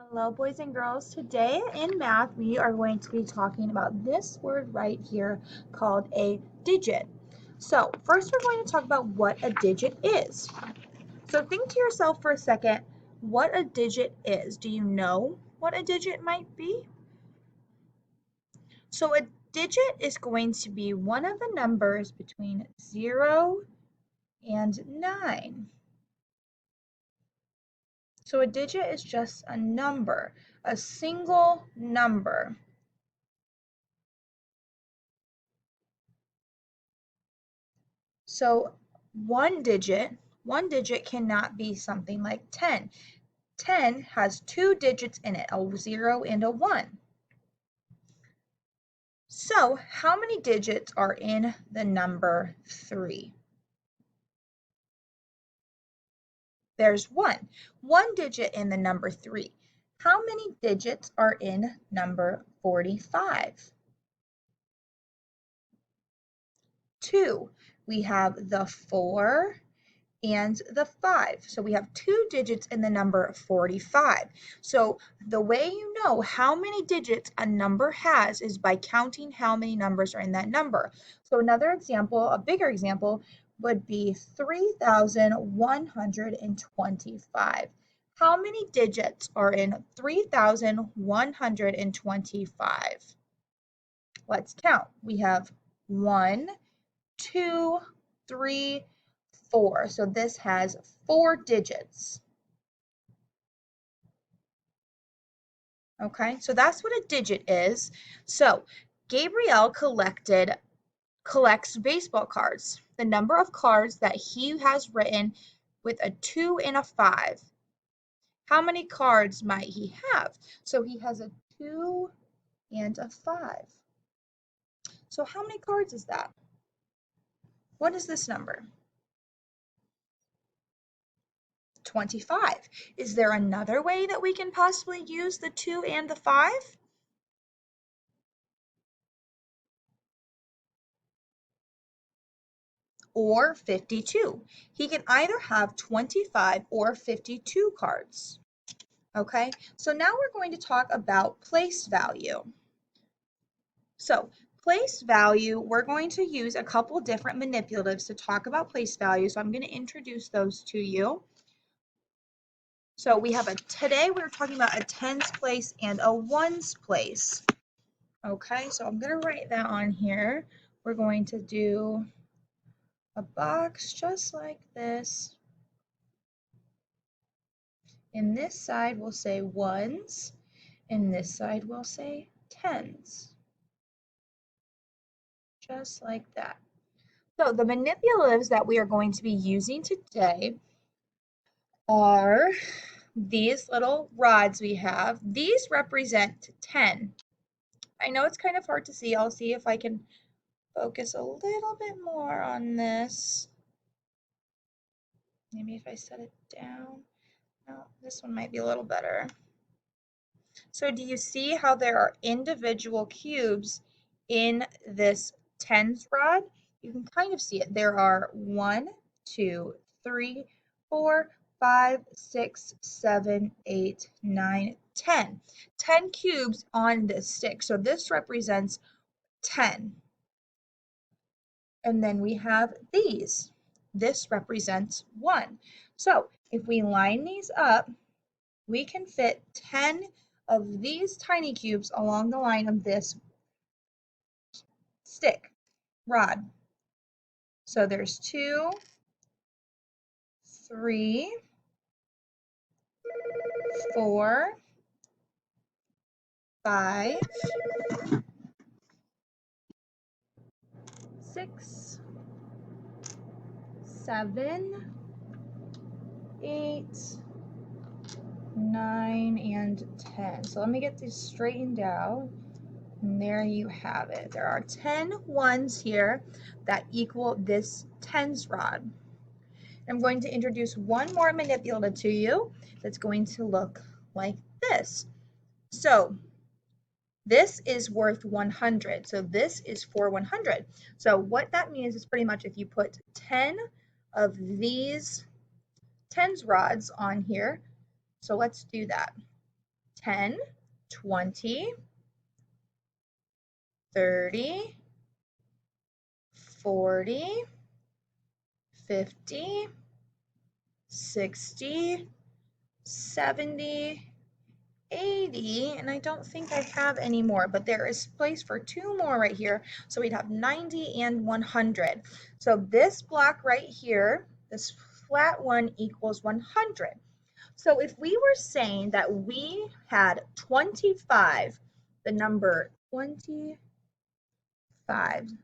Hello, boys and girls. Today in math, we are going to be talking about this word right here called a digit. So first we're going to talk about what a digit is. So think to yourself for a second what a digit is. Do you know what a digit might be? So a digit is going to be one of the numbers between 0 and 9. So a digit is just a number, a single number. So one digit cannot be something like 10. 10 has two digits in it, a 0 and a 1. So how many digits are in the number 3? There's one digit in the number 3. How many digits are in number 45? 2. We have the 4 and the 5. So we have two digits in the number 45. So the way you know how many digits a number has is by counting how many numbers are in that number. So another example, a bigger example, would be 3,125. How many digits are in 3,125? Let's count. We have 1, 2, 3, 4. So this has 4 digits. Okay, so that's what a digit is. So Gabriel collects baseball cards. The number of cards that he has written with a 2 and a 5. How many cards might he have? So he has a 2 and a 5. So how many cards is that? What is this number? 25. Is there another way that we can possibly use the 2 and the 5? Or 52. He can either have 25 or 52 cards. Okay, so now we're going to talk about place value. So place value, we're going to use a couple different manipulatives to talk about place value. So I'm going to introduce those to you. So we have today we're talking about a tens place and a ones place. Okay, so I'm going to write that on here. We're going to do a box just like this. In this side, we'll say ones. In this side, we'll say tens. Just like that. So the manipulatives that we are going to be using today are these little rods we have. These represent 10. I know it's kind of hard to see. I'll see if I can focus a little bit more on this. Maybe if I set it down. No, this one might be a little better. So do you see how there are individual cubes in this tens rod? You can kind of see it. There are 1, 2, 3, 4, 5, 6, 7, 8, 9, 10. 10 cubes on this stick. So this represents 10. And then we have these. This represents 1. So if we line these up, we can fit 10 of these tiny cubes along the line of this stick rod. So there's 2, 3, 4, 5, 6, 7, 8, 9, and 10. So let me get these straightened out. And there you have it. There are 10 ones here that equal this tens rod. I'm going to introduce one more manipulative to you that's going to look like this. So this is worth 100. So this is for 100. So what that means is pretty much if you put 10 of these tens rods on here. So let's do that. 10, 20, 30, 40, 50, 60, 70, 80, and I don't think I have any more, but there is place for two more right here. So we'd have 90 and 100. So this block right here, this flat one equals 100. So if we were saying that we had 25, the number 25, so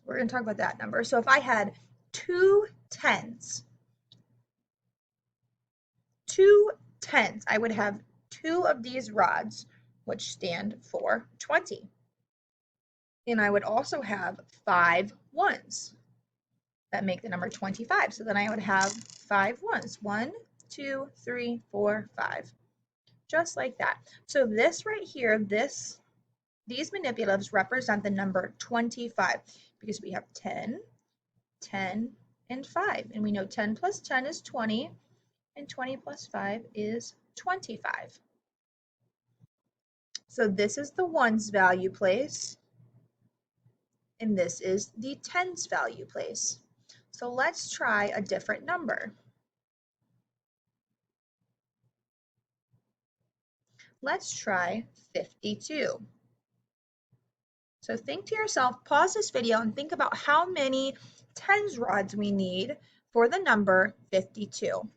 we're going to talk about that number. So if I had two tens, I would have two of these rods, which stand for 20. And I would also have 5 ones that make the number 25. So then I would have 5 ones. 1, 2, 3, 4, 5. Just like that. So this right here, these manipulatives represent the number 25 because we have 10, 10, and 5. And we know 10 plus 10 is 20, and 20 plus 5 is 25. So this is the ones value place, and this is the tens value place. So let's try a different number. Let's try 52. So think to yourself, pause this video and think about how many tens rods we need for the number 52.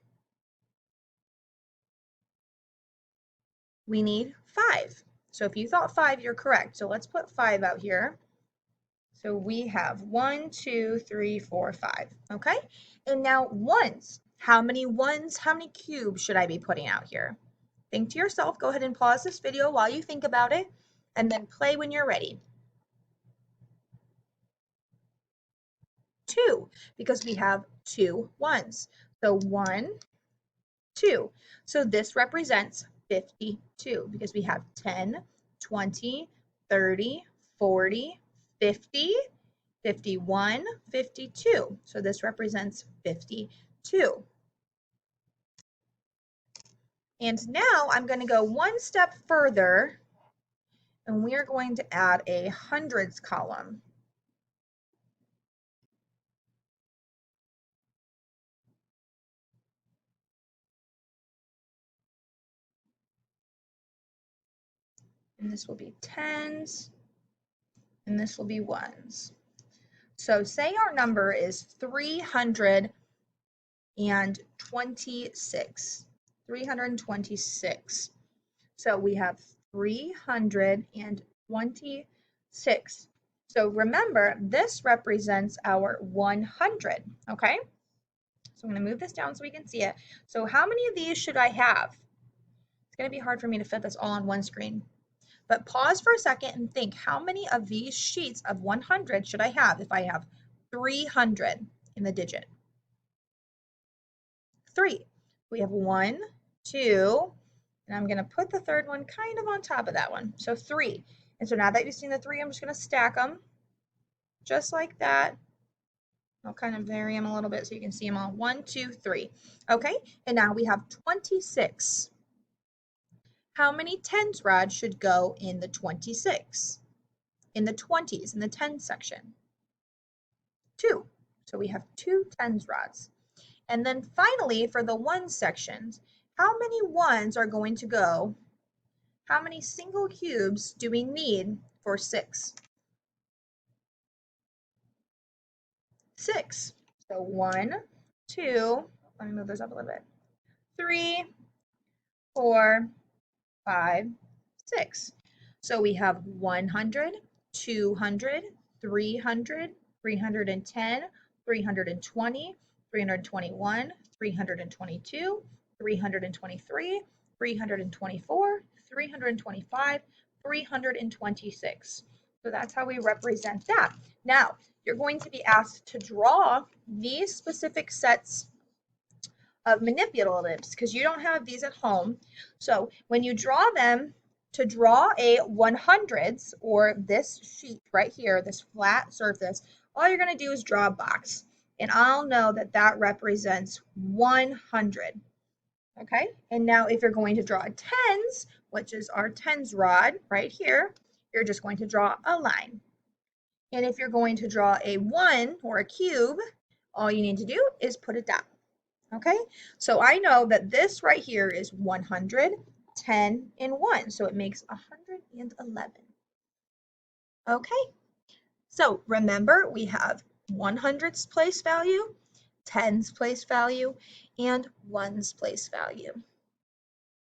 We need 5. So if you thought 5, you're correct. So let's put 5 out here. So we have 1, 2, 3, 4, 5. Okay? And now ones. How many ones, how many cubes should I be putting out here? Think to yourself. Go ahead and pause this video while you think about it, and then play when you're ready. 2, because we have 2 ones. So 1, 2. So this represents 52 because we have 10, 20, 30, 40, 50, 51, 52. So this represents 52. And now I'm going to go one step further, and we are going to add a hundreds column. And this will be tens, and this will be ones. So say our number is 326. 326. So we have 326. So remember, this represents our 100, okay? So I'm going to move this down so we can see it. So how many of these should I have? It's going to be hard for me to fit this all on one screen. But pause for a second and think, how many of these sheets of 100 should I have if I have 300 in the digit? 3. We have 1, 2, and I'm going to put the third one kind of on top of that one. So 3. And so now that you've seen the 3, I'm just going to stack them just like that. I'll kind of vary them a little bit so you can see them all. 1, 2, 3. Okay, and now we have 26. How many tens rods should go in the 26? In the 20s, in the tens section? 2. So we have 2 tens rods. And then finally, for the ones sections, how many ones are going to go? How many single cubes do we need for 6? 6. So 1, 2, let me move this up a little bit. 3, 4, 5, 6. So we have 100, 200, 300, 310, 320, 321, 322, 323, 324, 325, 326. So that's how we represent that. Now, you're going to be asked to draw these specific sets of manipulatives because you don't have these at home. So when you draw them, to draw a 100s or this sheet right here, this flat surface, all you're going to do is draw a box. And I'll know that that represents 100. Okay, and now if you're going to draw tens, which is our tens rod right here, you're just going to draw a line. And if you're going to draw a 1 or a cube, all you need to do is put it down. Okay, so I know that this right here is 100, 10, and 1, so it makes 111. Okay, so remember we have 100's place value, 10's place value, and 1's place value.